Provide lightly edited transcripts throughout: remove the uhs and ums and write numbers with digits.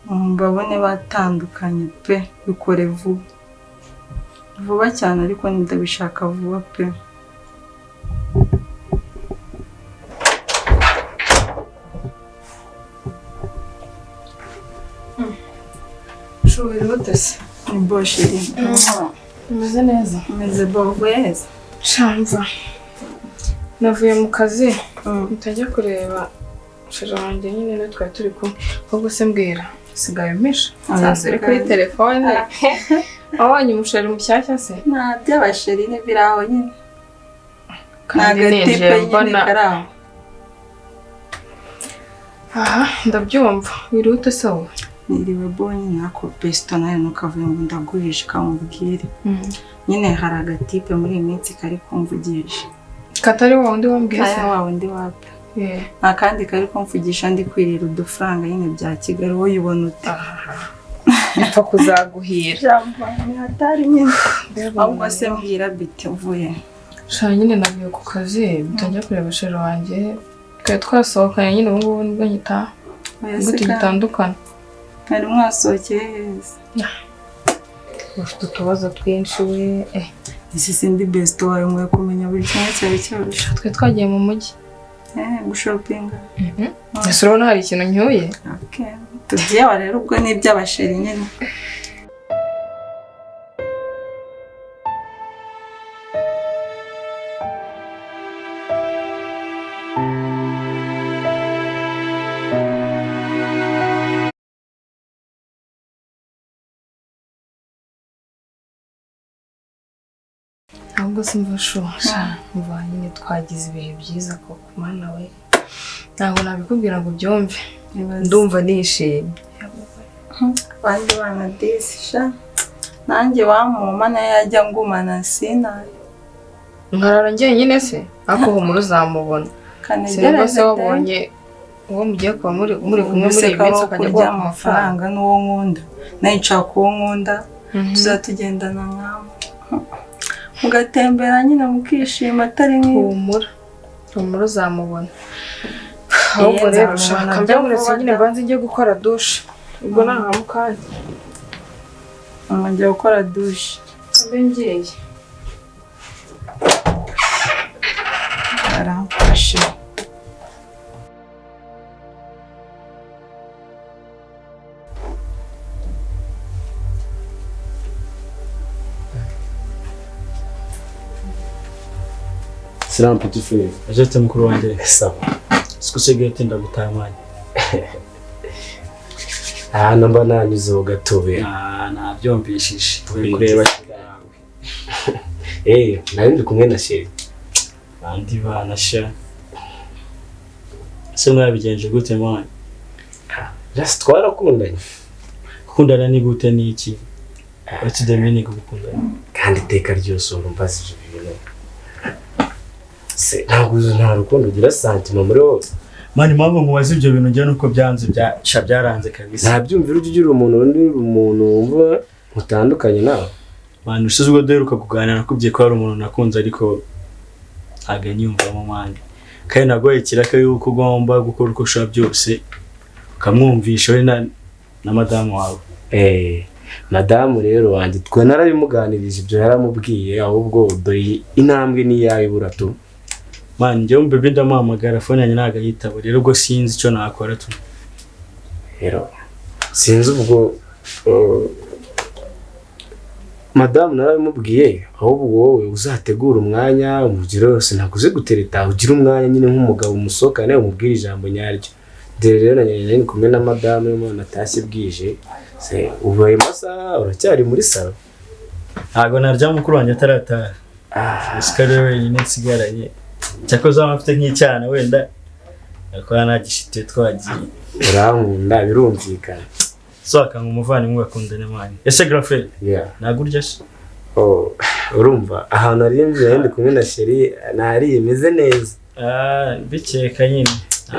mbabone batandukanye pe bikore vuba cyane ariko ndabishaka vuba pe. Shuri utese ni boshiri. Umeze neza? Umeze bogweza. Shamva. Navuye mu kazi, mutajya kureba shira wanjye nyine natwe turi kumwe. Ahubwo se mbwira, sigaye umpisha. Sasa uri kuri telefone. Abanye umusheri mushyashya se? Nta by'abasheri n'ibiraho nyine. Kandi neje mbona. Aha, ndabyumva. Wirute sawa. Niriwe bonye nako Bosco nayo nukavuye ngo ndagurisha kamubwire. Nyine hari agatipe muri iyi minsi kari kumvugisha. Katari wa wundi wambwiye se? Wa wundi wapi? Akandi kari kumvugisha ndi kwirira udufaranga nyine bya Kigali wowe yibona ute? Mpfa kuzaguhira. Jambo hatari nyine. Ahubwo se mbwira biti uvuye. Sha nyine navuye ku kazi, mutajya kureba shira wanjye. Twe twasohokanye nyine ubu ngubu nibwo nyita. Gute gitandukana. Hari mwasohokeye heza. Ufite utubazo twinshi we. Isi sindi Bosco wawe mwe kumenya buri kimwe cyawe cyose. Twe twagiye mu mujyi. Gushopinga. Ese urabona hari ikintu ncyuye? Okay. Tugiye rero ubwo ni iby'abasheri nyine. Ahubwo simvashusha mva nyine twagize ibihe byiza ko kumana we ntabwo nabikubwira ngo byumve ndumva nishimye bandi bana desisha nanjye wamuma nayo yajya ngumana sina nkarara njye nyine se ako ho muri uzamubona sinubwo se wabonye uwo mugiye kuba muri kumwe muri iyi minsi ukajya guha amafaranga n'uwo nkunda nayo nshaka uwo nkunda tuzatugendana nkawe mugatembera nyine mukishima atari humura uzamubona ahubwo rero ushaka mbyamuretse nyine mbanze njye gukora dushe ubwo nahamukanya njya gukora dushe mbe ngiye aramfashe Salam petit frère. Ajete mukuru wanjye. Sawa. Sikusigaye tinda gutamanya. Namba nanyuzeho gatobe. Nabyumvishije. Kureba yawe. Nari ndi kumwe na sheri. Bandi bana sha. Se mwabigenje gute mwana? Just twarakundanye. Kundana ni gute ni iki? What's the meaning of gukundana? Kandi teka ryose urumbaza ibintu. Se nta rukundo ugira santima muri wose. Mani mpamvu nkubaza ibyo bintu njye nuko byanze byaranze kabisa. Ntabyumvira ugira umuntu wumva mutandukanye nawe. Mani ushize ubwo duheruka kuganira nakubwiye ko hari umuntu nakunze ariko aganyumvamo mani. Kandi nagoye kiraka yuko ugomba gukora uko ushaka byose ukamwumvisha we na madamu wawe. Madamu rero wanjye twe narabimuganirije ibyo yaramubwiye ahubwo dore intambwe ni yawe buratu. Man, njye mbebe ndamuhamagara phone yanjye naga yitabo rero ubwo sinzi icyo nakora tu. Rero sinzi ubwo Madame narabimubwiye ahubwo wowe uzategura umwanya umugire wose naguze gutereta ugira umwanya nyine nk'umugabo umusokane umubwira ijambo nyaryo. Rero nanyene kumwe na Madame y'umwana atashye bwije se ubaye masaha uracyari muri salo. Ntago narya mukuru wanjye atarataha. Sikare wenyine nsigaranye. Cyakoze amafite nk'icyana wenda akora nagishite twagiye. Urankunda birumvikana. So akanga umuvandimwe bakundana mani. Ese girlfriend? Nagurya se. Urumva ahantu ari nje ndi kumwe na sheri nari imeze neza. Bikeka nyine.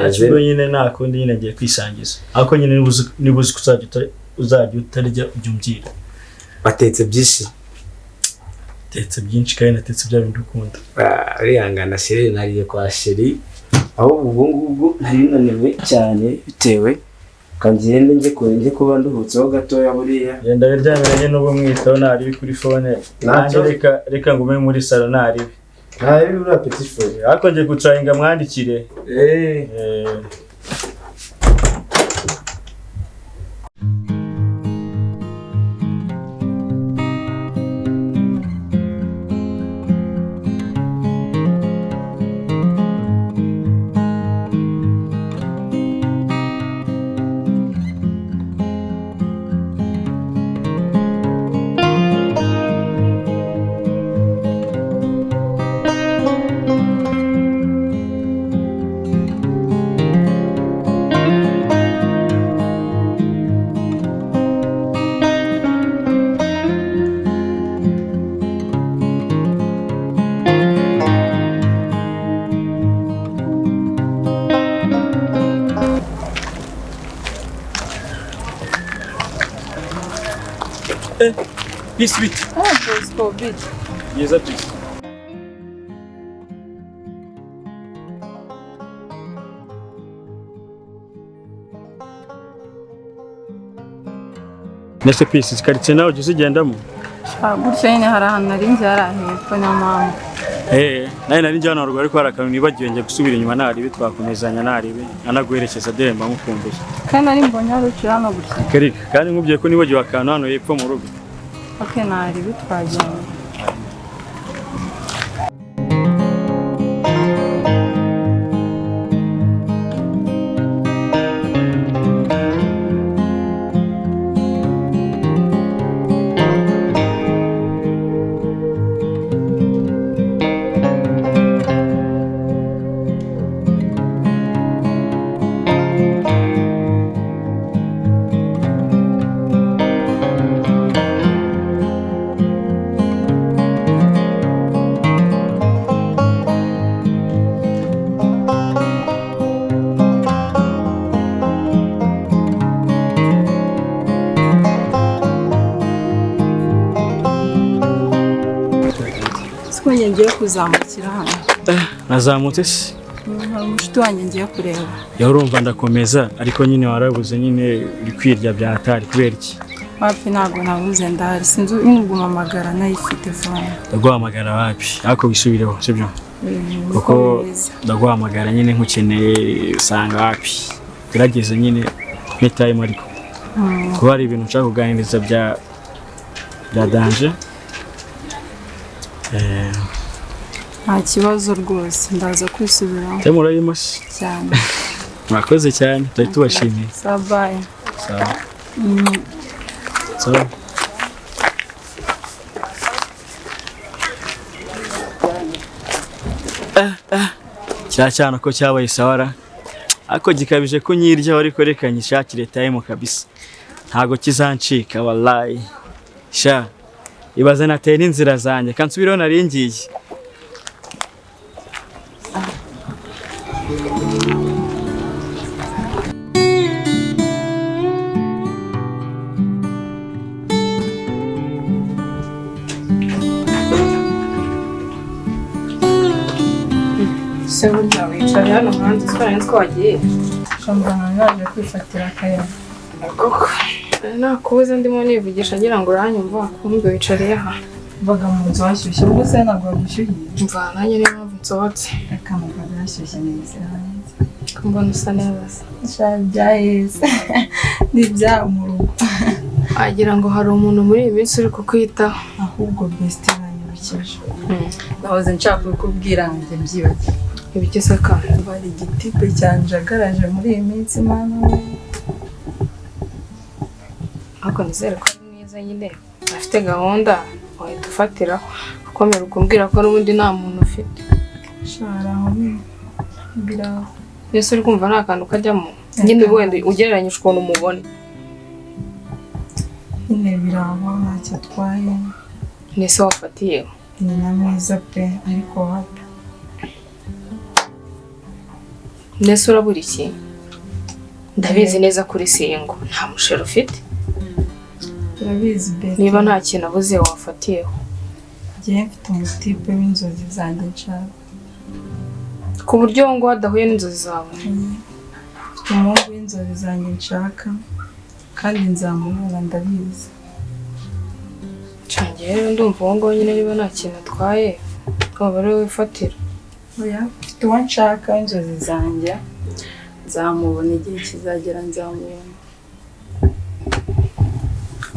Acyo nyine nakundi nyine ngiye kwisangiza. Ako nyine nibuze uzajya utarya ubyumvira. Batetse byinshi. Tetse byinshi kandi natetse bya bintu ukunda. Arihangana sheri nariye kwa sheri. Aho ubwo nari naniwe cyane bitewe kangende njye kuba nduhutseho gatoya buriya. Yenda biryamiranye n'ubu mwitaho nari kuri phone. Nanjye reka ngume muri salo nari. Nari uri petit frère. Ariko ngiye gucayinga mwandikire. Peace bit. Bosco bit. Yes, peace. Nese peace zikaritse nawe ujye uzigendamo. Gutya nyine hari ahantu nari njye hepfo niyo mpamvu. Nawe nari njye hano haruguru ariko hari akantu nibagiwe ngiye gusubira inyuma naribi twakomezanya naribi anaguherekeza demba mukumbuye. Kandi nari mbonye haruciye hano gutya. Kerika kandi nkubwiye ko nibagiwe akantu hano hepfo mu rugo. Okay, naribi twagenda. Ngiye kuzamukira hano. Nazamutse se? Hari umushuti wanjye ngiye kureba. Urumva ndakomeza ariko nyine warabuze nyine uri kwirya byatari kubera iki? Wapi ntabwo nabuze ndahari sinzi ngumamagara nayifite phone. Ndaguhamagara wapi? Ariko wisubireho sibyo? Kuko ndaguhamagara nyine nkukeneye usanga wapi? Gerageza nyine me time ariko. Kuba ari ibintu nshaka kuganiriza bya danger. Nta kibazo rwose ndaza kwisubiraho. Temurayimo se cyane. Murakoze cyane turi tubashimiye. Bye. Sawa. Cyane ko cyabaye sawara. Ako gikabije ko nyirya ariko reka nyishakire time kabisa. Ntago kizancika wallahi. Sha ibaze nateye n'inzira zanjye kansubiraho naringiye. Se burya wicaye hano hanze twari twagiye. Shambana naje kwifatira akayaga. Koko nakubuze ndimo nivugisha ngira ngo uranyumva kumbe wicariye aha. Mvaga mu nzu hashyushye ubwo se ntabwo wagushyuhiye. Mva nanjye niyo mpamvu nsohotse. Reka mvaga hashyushye neza hanze. Mbona usa neza se. Byaheze. Ni bya mu rugo. Agira ngo hari umuntu muri iyi minsi uri kukwitaho. Ahubwo best yanyibukije. Nahoze nshaka kukubwira ngo mbyibagiwe. Ibigeze kandi bari igitipe cyanjagaraje muri iyi minsi mana we. Ako nizere ko ari mwiza nyine. Afite gahunda wahita ufatira ukomera ukumbwira ko n'ubundi nta muntu ufite. Shara aho biraho. Yesu uri kumva nta kantu kajyamo. Nyine wenda ugereranyije ukuntu umubona. Nyine biraho ntacyo atwaye. Nese wafatiye. Ni na mwiza pe ariko wapi. Nese urabura iki? Ndabizi neza kuri singo. Nta mushero ufite. Urabizi be. Niba nta kintu abuze wafatiyeho. Ngiye mfite umutipe w'inzozi zanjye nshaka. Ku buryo ngo adahuye n'inzozi zawe. mfite umuhungu w'inzozi zanjye nshaka kandi nzamubona ndabizi. Cange rero ndumva uwo ngo nyine niba nta kintu atwaye ukaba ari wowe wifatira. Oya, mfite uwo nshaka w'inzozi zanjye nzamubona igihe kizagera nzamubona.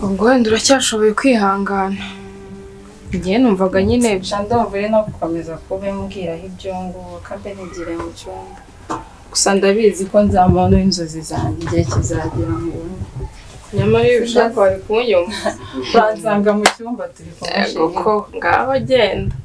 Ubwo wenda uracyashoboye kwihangana. Ngiye numvaga nyine ndumva uri no gukomeza kubimbwiraho ibyo ngubu kabe ntigire mu cyumba. Gusa ndabizi ko nzamubona w'inzozi zanjye igihe kizagera ngubona. nyamara iyo ubishaka wari kunyumva. Uransanga mu cyumba turi kumushinga. Kuko ngaho genda.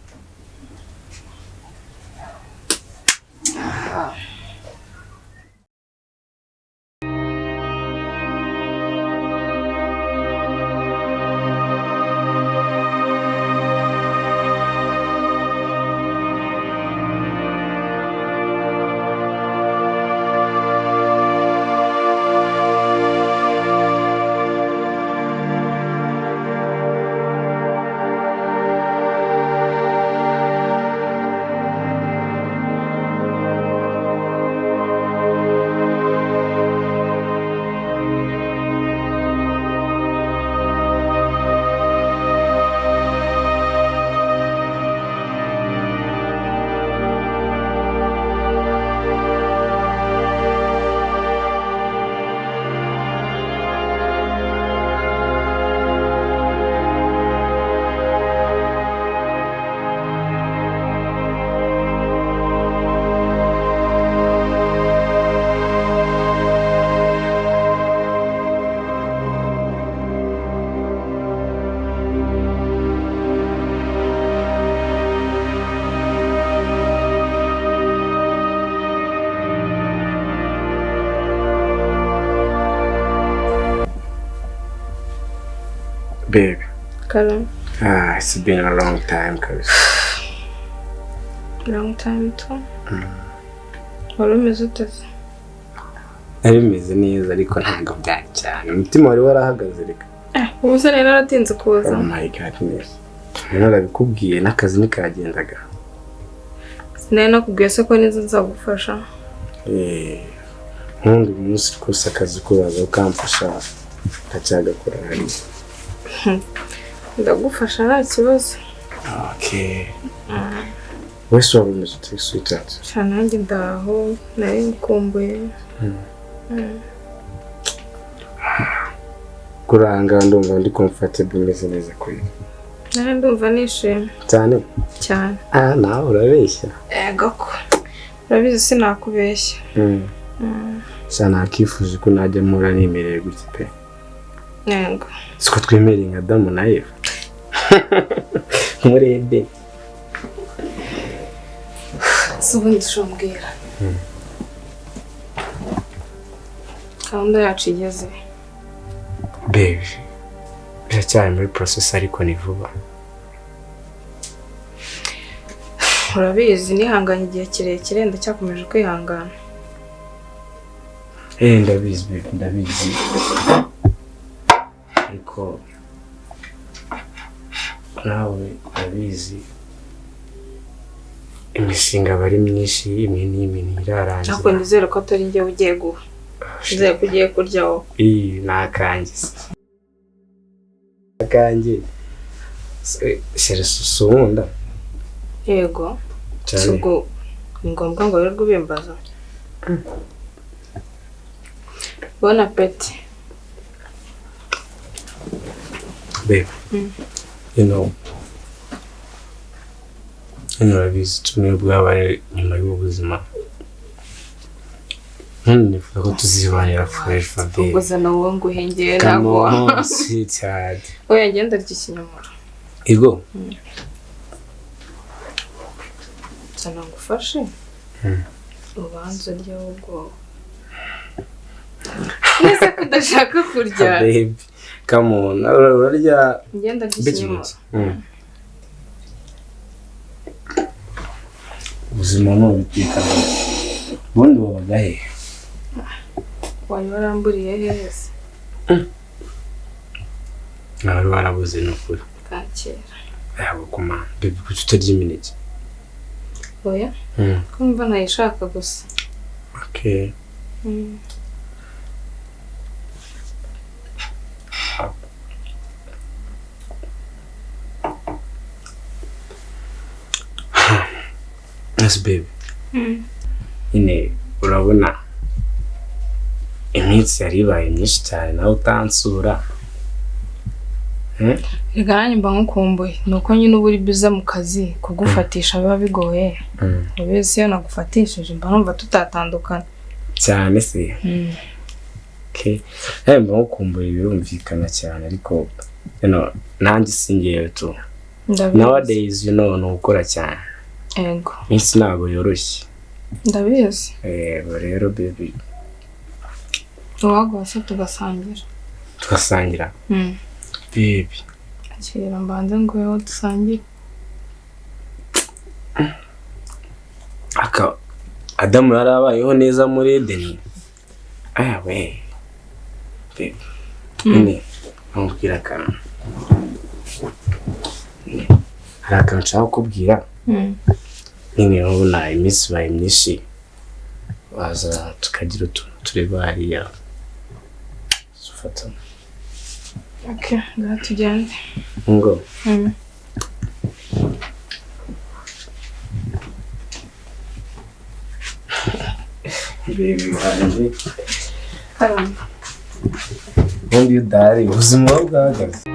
Babe. Karam. It's been a long time, kabisa. Long time too. Wari umeze uteze? Nari meze neza ariko ntabwo byari cyane. Umutima wari warahagaze reka. Ubu se rero naratinze kuza. Oh my god, neza. Narabikubwiye n'akazi nikagendaga. Sinari nakubwiye se ko nizo nzagufasha. Nkundi umunsi rwose akazi kuraza ukamfasha ndacyagakora hari. Ndagufasha nta kibazo. Okay. Wese waba umeze ute sweetheart? Cyane nanjye ndaho nari nkumbuye. Kuranga ndumva ndi comfortable meze neza kuri. Nari ndumva nishimye. Cyane? Cyane. Nawe urabeshya. Ego ko. Urabizi sinakubeshya. Sana akifuje ko najya mpura nimereye gutya pe. Yego. Siko twemereye nka Adamu na Eva. Murebe. Subundi shombwira. Gahunda yacu igeze. Baby. Biracyari muri process ariko ni vuba. Urabizi nihanganye igihe kirekire ndacyakomeje kwihangana. Ndabizi baby, ndabizi. Ariko nawe ndabizi imishinga bari myinshi imwe n'imwe irarangiye. Nako ndizere ko atari njye ugiye guha. Ndizere ko ugiye kuryaho. Nakanjye. Nakanjye. Shere susunda. Yego. Sugo ni ngombwa ngo rero ubimbaza. Bon appétit. Babe. You know, urabizi tumwe bwabaye nyuma y'ubuzima. Nifuza ko tuzibanira forever babe. Ubuzana wowe nguhengeye ntabwo. Sweetheart. Oya ngenda ry'ikinyomoro. Ego. Sana ngufashe. Ubanza ryawo ubwo. Nese kudashaka kurya. Babe. Come on. Urarya ngenda ry'ikinyomoro. Ubuzima no bitika. Bundi wabaga he? Wari waramburiye heza. Nari warabuze n'ukuri. Kakera. Yabo kuma baby kuki utarya imineke? Oya? Kumva ntayishaka gusa. Okay. Yes baby. Nyine urabona iminsi yari ibaye myinshi cyane nawe utansura. Reka nanjye mba nkukumbuye nuko nyine uba uri biza mu kazi kugufatisha biba bigoye. Ubese iyo nagufatishije mba numva tutatandukana cyane se. Okay. Mba nkukumbuye birumvikana cyane ariko nanjye singiye tu. Nowadays nukora cyane. Ego. Minsi ntabwo yoroshye. Ndabizi. Rero baby. Wagwase tugasangira. Tugasangira? Baby. Akira mbanze ngo yo dusangire. Adamu yarabayeho neza muri Edeni. We. Baby. Nyine nkubwira akantu. Hari akantu nshaka kukubwira. Nyine urabona iminsi ibaye myinshi waza tukagira utuntu tureba hariya. Sufata. Okay, ngaho tugende. Ngo. Baby wanjye. Karamba. Ubundi udahari ubuzima bwahagaze.